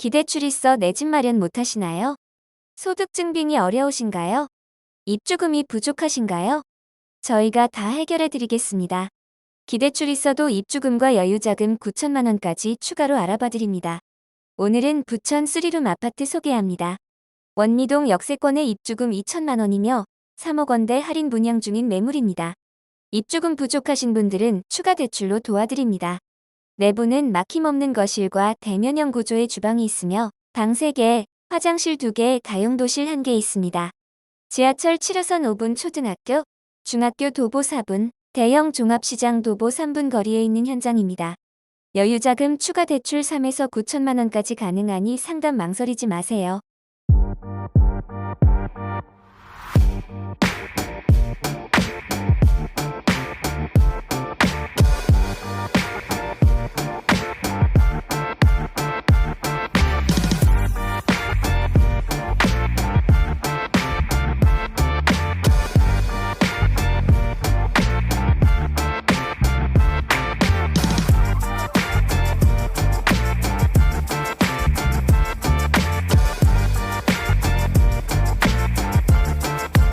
기대출 있어 내 집 마련 못하시나요? 소득 증빙이 어려우신가요? 입주금이 부족하신가요? 저희가 다 해결해 드리겠습니다. 기대출 있어도 입주금과 여유자금 9천만 원까지 추가로 알아봐 드립니다. 오늘은 부천 3룸 아파트 소개합니다. 원미동 역세권의 입주금 2천만 원이며 3억 원대 할인 분양 중인 매물입니다. 입주금 부족하신 분들은 추가 대출로 도와드립니다. 내부는 막힘없는 거실과 대면형 구조의 주방이 있으며 방 3개, 화장실 2개, 다용도실 1개 있습니다. 지하철 7호선 5분 초등학교, 중학교 도보 4분, 대형 종합시장 도보 3분 거리에 있는 현장입니다. 여유자금 추가 대출 3에서 9천만 원까지 가능하니 상담 망설이지 마세요.